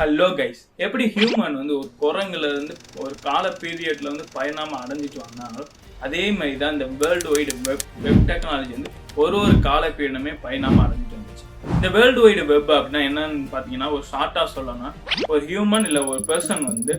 Hello guys, எப்படி human வந்து ஒரு குரங்குல இருந்து ஒரு கால பீரியட்ல வந்து பயணமாக அடைஞ்சிட்டு வந்தாங்களோ அதே மாதிரி தான் இந்த வேர்ல்டு வைடு வெப் டெக்னாலஜி வந்து ஒரு கால பீரியடுமே பயணமாக அடைஞ்சிட்டு வந்துச்சு. இந்த வேர்ல்டு வைடு வெப் அப்படின்னா என்னன்னு பார்த்தீங்கன்னா, ஒரு ஷார்ட்டாக சொல்லணும்னா ஒரு ஹியூமன் இல்லை ஒரு பர்சன் வந்து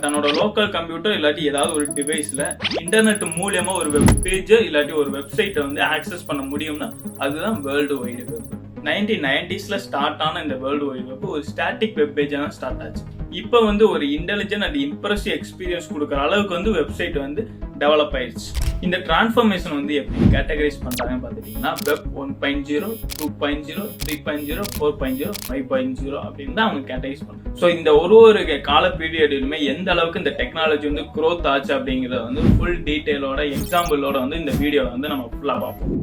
தன்னோட லோக்கல் கம்ப்யூட்டர் இல்லாட்டி ஏதாவது ஒரு டிவைஸில் இன்டர்நெட் மூலியமா ஒரு வெப் பேஜ் இல்லாட்டி ஒரு வெப்சைட்டை வந்து ஆக்சஸ் பண்ண முடியும்னா அதுதான் world wide web. 1990s start ஆன இந்த வேர்ல்டு வைடு வெப் ஒரு ஸ்டாட்டிக் வெப் பேஜாக தான் ஸ்டார்ட் ஆச்சு. இப்போ வந்து ஒரு இன்டெலிஜென்ட் அண்ட் இம்ப்ரெசிவ் எக்ஸ்பீரியன்ஸ் கொடுக்குற அளவுக்கு வந்து வெப்சைட் வந்து டெவலப் ஆயிடுச்சு. இந்த டிரான்ஸ்ஃபர்மேஷன் வந்து எப்படி கேட்டகரைஸ் பண்ணுறாங்கன்னு பார்த்துட்டிங்கன்னா, வெப் 1.0, 2.0, 3.0, 4.0, 5.0 அப்படின்னு தான் அவங்க கேட்டகரைஸ் பண்ணுறாங்க. ஸோ இந்த ஒரு கால பீரியடுமே எந்த அளவுக்கு இந்த டெக்னாலஜி வந்து க்ரோத் ஆச்சு அப்படிங்கிறத வந்து ஃபுல் டீட்டெயிலோட எக்ஸாம்பிளோட வந்து இந்த வீடியோவில் வந்து நம்ம ஃபுல்லாக பார்ப்போம்.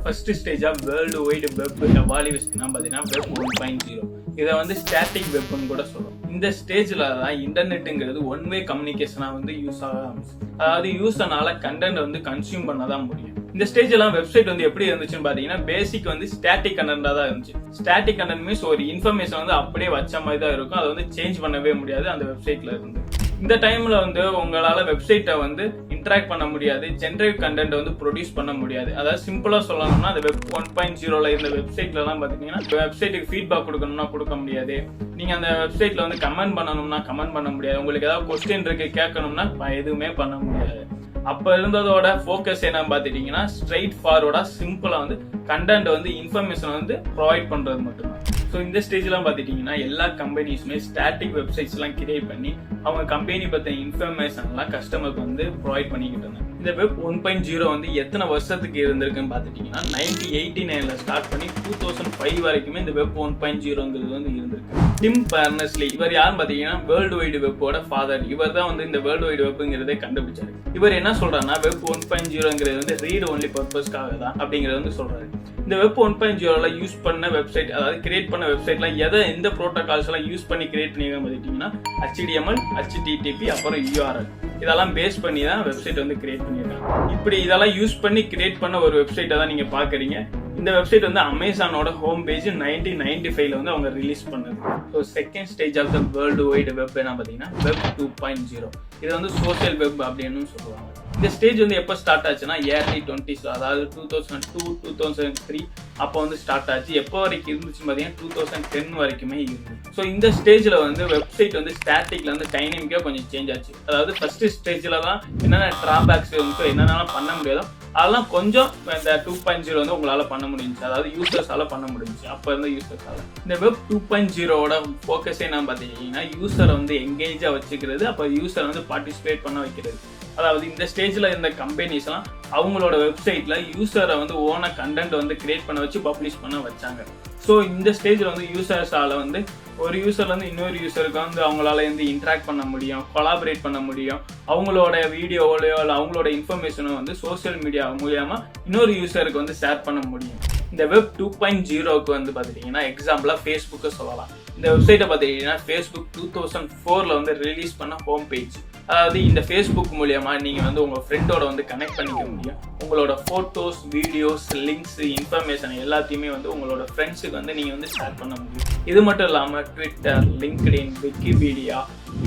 ஃபர்ஸ்ட் ஸ்டேஜா வேர்ல்டு வைடு வெப் எவால்யூஷன் பார்த்தீங்கன்னா வெப் 1.0. இதை வந்து ஸ்டாட்டிக் வெப்னு கூட சொல்லுவோம். இந்த ஸ்டேஜில் தான் இன்டர்நெட்டுங்கிறது ஒன் வே கம்யூனிகேஷனாக வந்து யூஸ் ஆக ஆரம்பிச்சு. அதாவது யூஸர்னால கண்டென்ட் வந்து கன்சியூம் பண்ணதான் முடியும். இந்த ஸ்டேஜ் எல்லாம் வெப்சைட் வந்து எப்படி இருந்துச்சுன்னு பாத்தீங்கன்னா, பேசிக் வந்து ஸ்டாட்டிக் கண்டென்ட்டா தான் இருந்துச்சு. ஸ்டாட்டிக் கண்டென்ட் மீன்ஸ் ஒரு இன்ஃபர்மேஷன் வந்து அப்படியே வச்ச மாதிரி தான் இருக்கும். அதை வந்து சேஞ்ச் பண்ணவே முடியாது அந்த வெப்சைட்ல இருந்து. இந்த டைம்ல வந்து உங்களால வெப்சைட்டை வந்து இன்டராக்ட் பண்ண முடியாது, ஜென்ரேட் கண்டென்ட் வந்து ப்ரொடியூஸ் பண்ண முடியாது. அதாவது சிம்பிளா சொல்லணும்னா, அந்த வெப் 1.0ல இருந்த வெப்சைட்ல எல்லாம் பாத்தீங்கன்னா, வெப்சைட்டுக்கு ஃபீட்பேக் கொடுக்கணும்னா கொடுக்க முடியாது. நீங்க அந்த வெப்சைட்ல வந்து கமெண்ட் பண்ணணும்னா கமெண்ட் பண்ண முடியாது. உங்களுக்கு ஏதாவது கொஸ்டின் இருக்கு கேட்கணும்னா எதுவுமே பண்ண முடியாது. அப்ப இருந்ததோட ஃபோக்கஸ் என்ன பாத்துட்டீங்கன்னா, ஸ்ட்ரைட் ஃபார்வர்டா சிம்பிளா வந்து கண்டென்ட் வந்து இன்ஃபர்மேஷன் வந்து ப்ரொவைட் பண்றது மட்டும்தான். ஸோ இந்த ஸ்டேஜ்லாம் பார்த்துட்டிங்கன்னா எல்லா கம்பெனிஸுமே ஸ்டாட்டிக் வெப்சைட்ஸ்லாம் கிரியேட் பண்ணி அவங்க கம்பெனி பற்றின இன்ஃபர்மேஷன்லாம் கஸ்டமருக்கு வந்து ப்ரொவைட் பண்ணிக்கிட்டு இருந்தாங்க. இந்த வெப் 1.0 வந்து எத்தனை வருஷத்துக்கு இருந்திருக்குன்னு பார்த்துட்டிங்கன்னா, 1989ல் ஸ்டார்ட் பண்ணி 2005 வரைக்குமே இந்த வெப் 1.0ங்கிறது வந்து இருந்திருக்கு. டிம் பெர்னர்ஸ்-லீ இவர் யாருன்னு பார்த்தீங்கன்னா வேர்ல்டு வைடு வெப்போட ஃபாதர். இவர் தான் வந்து இந்த வேர்ல்டு வைடு வெப்புங்கிறதே கண்டுபிடிச்சாரு. இவர் என்ன சொல்றாருன்னா, வெப் 1.0ங்கிறது வந்து ரீட் ஒன்லி பர்பஸ்க்காக தான் அப்படிங்கிறத வந்து சொல்றாரு. இந்த வெப் 1.0ல யூஸ் பண்ண வெப்சைட், அதாவது கிரியேட் பண்ண வெப்சைட்லாம் எந்த ப்ரோட்டோகால்ஸ் எல்லாம் யூஸ் பண்ணி கிரியேட் பண்ணிருக்காங்க பார்த்துட்டீங்கன்னா, HTML, HTTP, அப்புறம் URL இதெல்லாம் பேஸ் பண்ணி தான் வெப்சைட் வந்து கிரியேட் பண்ணியிருக்காங்க. இப்படி இதெல்லாம் யூஸ் பண்ணி கிரியேட் பண்ண ஒரு வெப்சைட்டை தான் நீங்க பாக்குறீங்க. இந்த வெப்சைட் வந்து அமேசானோட ஹோம் பேஜ் 1995ல வந்து அவங்க ரிலீஸ் பண்ணது. So second stage of the world wide web என்ன பார்த்தீங்கன்னா வெப் 2.0. இது வந்து சோசியல் வெப் அப்படின்னு சொல்லுவாங்க. இந்த ஸ்டேஜ் வந்து எப்போ ஸ்டார்ட் ஆச்சுன்னா ஏர்லி 20s, அதாவது 2002, 2003 அப்போ வந்து ஸ்டார்ட் ஆச்சு. எப்போ வரைக்கும் இருந்துச்சு பார்த்தீங்கன்னா 2010 வரைக்குமே இருந்துச்சு. ஸோ இந்த ஸ்டேஜில் வந்து வெப்சைட் வந்து ஸ்டாட்டிக்ல வந்து டைனமிக்காக கொஞ்சம் சேஞ்ச் ஆச்சு. அதாவது ஃபர்ஸ்ட் ஸ்டேஜில் தான் என்னென்ன டிராபேக்ஸ் இருந்துச்சோ என்னென்னலாம் பண்ண முடியாதோ அதெல்லாம் கொஞ்சம் இந்த 2.0 வந்து உங்களால் பண்ண முடிஞ்சிச்சு. அதாவது யூசர்ஸால பண்ண முடிஞ்சிச்சு அப்போ இருந்த யூசர்ஸால. இந்த வெப் 2.0வோட ஃபோக்கஸே என்ன பார்த்தீங்கன்னா, யூசரை வந்து எங்கேஜாக வச்சுக்கிறது, அப்போ யூசரை வந்து பார்ட்டிசிபேட் பண்ண வைக்கிறது. அதாவது இந்த ஸ்டேஜில் இருந்த கம்பெனிஸ்லாம் அவங்களோட வெப்சைட்டில் யூசரை வந்து ஓன கண்டென்ட் வந்து கிரியேட் பண்ண வச்சு பப்ளிஷ் பண்ண வச்சாங்க. ஸோ இந்த ஸ்டேஜில் வந்து யூசர்ஸால் வந்து ஒரு யூசர்லேருந்து இன்னொரு யூசருக்கு வந்து அவங்களால வந்து இன்ட்ராக்ட் பண்ண முடியும், கொலாபரேட் பண்ண முடியும். அவங்களோட வீடியோலையோ இல்லை அவங்களோட இன்ஃபர்மேஷனோ வந்து சோசியல் மீடியா மூலியமா இன்னொரு யூசருக்கு வந்து ஷேர் பண்ண முடியும். இந்த வெப் 2.0க்கு வந்து பார்த்துட்டிங்கன்னா எக்ஸாம்பிளாக ஃபேஸ்புக்கை சொல்லலாம். இந்த வெப்சைட்டை பார்த்துக்கிட்டிங்கன்னா ஃபேஸ்புக் 2004ல் வந்து ரிலீஸ் பண்ண ஹோம் பேஜ். அதாவது இந்த ஃபேஸ்புக் மூலியமா நீங்கள் வந்து உங்கள் ஃப்ரெண்டோட வந்து கனெக்ட் பண்ணிக்க முடியும். உங்களோட ஃபோட்டோஸ், வீடியோஸ், லிங்க்ஸ், இன்ஃபர்மேஷன் எல்லாத்தையுமே வந்து உங்களோட ஃப்ரெண்ட்ஸுக்கு வந்து நீங்கள் வந்து ஷேர் பண்ண முடியும். இது மட்டும் இல்லாமல் ட்விட்டர், லிங்க்டின், விக்கிபீடியா,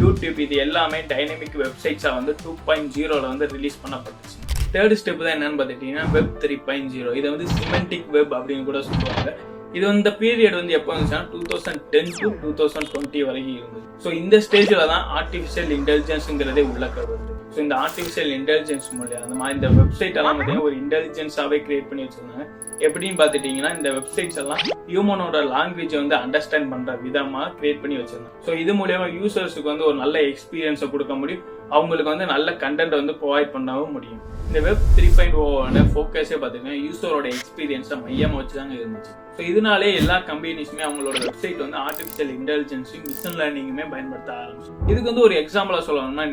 யூடியூப் இது எல்லாமே டைனமிக் வெப்சைட்ஸாக வந்து 2.0ல வந்து ரிலீஸ் பண்ணப்பட்டுச்சு. தேர்ட் ஸ்டெப் தான் என்னன்னு பார்த்துட்டிங்கன்னா வெப் 3.0. இதை வந்து சிமெண்டிக் வெப் அப்படின்னு கூட சொல்லுவாங்க. இது இந்த பீரியட் வந்து எப்போ இருந்துச்சுன்னா 2010 to 2020 வரைக்கும் இருந்தது. ஸோ இந்த ஸ்டேஜில் தான் ஆர்டிஃபிஷியல் இன்டெலிஜென்ஸுங்கிறதே உள்ள வருது. ஸோ இந்த ஆர்டிஃபிஷியல் இன்டெலிஜென்ஸ் மூலியம் அந்த மாதிரி இந்த வெப்சைட் எல்லாம் பார்த்தீங்கன்னா ஒரு இன்டெலிஜென்ஸாகவே கிரியேட் பண்ணி வச்சிருந்தாங்க. எப்படின்னு பார்த்துட்டிங்கன்னா, இந்த வெப்சைட்ஸ் எல்லாம் ஹியூமனோட லாங்குவேஜை வந்து அண்டர்ஸ்டாண்ட் பண்ணுற விதமாக கிரியேட் பண்ணி வச்சிருந்தாங்க. ஸோ இது மூலியமா யூசர்ஸுக்கு வந்து ஒரு நல்ல எக்ஸ்பீரியன்ஸை கொடுக்க முடியும், அவங்களுக்கு வந்து நல்ல கண்டென்ட் வந்து ப்ரொவைட் பண்ணவும் முடியும். இந்த வெப் 3.0 ஃபோக்கஸே பார்த்தீங்கன்னா யூசரோட எக்ஸ்பீரியன்ஸை மையமாக வச்சு தாங்க இருந்துச்சு. ஸோ இதனாலே எல்லா கம்பெனிஸுமே அவங்களோட வெப்சைட் வந்து ஆர்டிஃபிஷியல் இன்டெலிஜென்ஸையும் மிஷின் லேர்னிங்குமே பயன்படுத்த ஆரம்பிச்சு. இதுக்கு வந்து ஒரு எக்ஸாம்பிளாக சொல்லணும்னா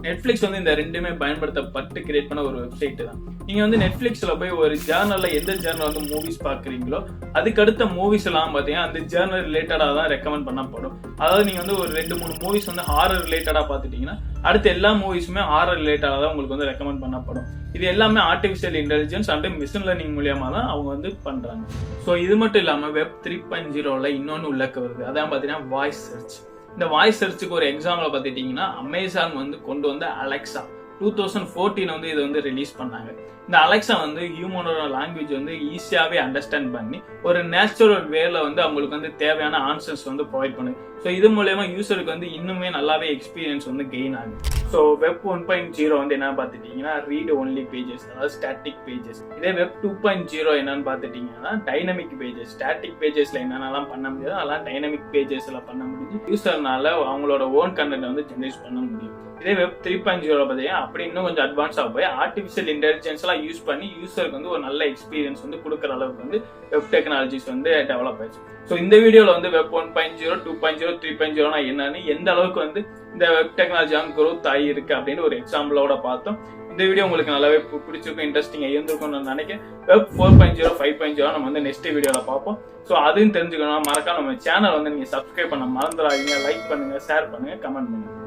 நெட்ஃப்ளிக்ஸ் வந்து இந்த ரெண்டுமே பயன்படுத்தப்பட்டு கிரியேட் பண்ண ஒரு வெப்சைட் தான். நீங்கள் வந்து நெட்ஃப்ளிக்ஸில் போய் ஒரு ஜேர்னலில் எந்த ஜேர்னல் வந்து மூவிஸ் பார்க்குறீங்களோ அதுக்கடுத்த மூவிஸ் எல்லாம் பார்த்தீங்கன்னா அந்த ஜேர்னல் ரிலேட்டடாக தான் ரெக்கமெண்ட் பண்ணப்படும். அதாவது நீங்கள் வந்து ஒரு 2-3 மூவிஸ் வந்து ஹாரர் ரிலேட்டடாக பார்த்துட்டிங்கன்னா அடுத்து எல்லா மூவிஸுமே ஹாரர் ரிலேட்டடாக தான் உங்களுக்கு வந்து ரெக்கமெண்ட் பண்ணப்படும். இது எல்லாமே artificial intelligence and machine learning மூலியமா தான் அவங்க வந்து பண்றாங்க. ஸோ இது மட்டும் இல்லாம வெப் 3.0ல இன்னொன்னு உள்ளக்க வருது. அதான் பாத்தீங்கன்னா வாய்ஸ் சர்ச். இந்த வாய்ஸ் சர்ச்சுக்கு ஒரு எக்ஸாம்பிள் பார்த்துட்டீங்கன்னா அமேசான் வந்து கொண்டு வந்த அலெக்சா 2014 வந்து இதை வந்து ரிலீஸ் பண்ணாங்க. இந்த அலெக்சா வந்து ஹியூமனோட லாங்குவேஜ் வந்து ஈஸியாவே அண்டர்ஸ்டாண்ட் பண்ணி ஒரு நேச்சுரல் வேல வந்து அவங்களுக்கு வந்து தேவையான ஆன்சர்ஸ் வந்து ப்ரொவைட் பண்ணுது. ஸோ இது மூலயமா யூசருக்கு வந்து இன்னுமே நல்லாவே எக்ஸ்பீரியன்ஸ் வந்து கெயின் ஆகும். ஸோ வெப் 1.0 வந்து என்ன பார்த்துட்டீங்கன்னா ரீட் ஒன்லி பேஜஸ், அதாவது ஸ்டாட்டிக் பேஜஸ். இதே வெப் 2.0 என்னன்னு பார்த்துட்டீங்கன்னா டைனமிக் பேஜஸ். ஸ்டாட்டிக் பேஜஸ்ல என்னென்னலாம் பண்ண முடியாது அதெல்லாம் டைனமிக் பேஜஸ்ல பண்ண முடிஞ்சு யூசர்னால அவங்களோட ஓன் கண்டென்ட் வந்து ஜென்ரேட் பண்ண முடியும். இதே வெப் 3.0 பார்த்தீங்கன்னா அப்படி இன்னும் கொஞ்சம் அட்வான்ஸாக போய் ஆர்டிஃபிஷியல் இன்டெலிஜென்ஸ் எல்லாம் யூஸ் பண்ணி யூசருக்கு வந்து ஒரு நல்ல எக்ஸ்பீரியன்ஸ் வந்து கொடுக்குற அளவுக்கு வந்து வெப் டெக்னாலஜிஸ் வந்து டெவலப் ஆயிடுச்சு. ஸோ இந்த வீடியோவில் வந்து வெப் 1.0, 2.0, 3.0 என்னன்னு எந்த அளவுக்கு வந்து இந்த வெப் டெக்னாலஜி க்ரோத் ஆகி இருக்கு அப்படின்னு ஒரு எக்ஸாம்பிளோட பார்த்தோம். இந்த வீடியோ உங்களுக்கு நல்லாவே பிடிச்சிருக்கும், இன்ட்ரெஸ்டிங்காக இருந்திருக்கும்னு நான் நினைக்கிறேன். வெப் 4.0, 5.0 நம்ம வந்து நெக்ஸ்ட் வீடியோவில் பார்ப்போம். ஸோ அதையும் தெரிஞ்சுக்கணும் மறக்காம நம்ம சேனல் வந்து நீங்கள் சப்ஸ்கிரைப் பண்ண மறந்துடாதீங்க. லைக் பண்ணுங்க, ஷேர் பண்ணுங்க, கமெண்ட் பண்ணுங்க.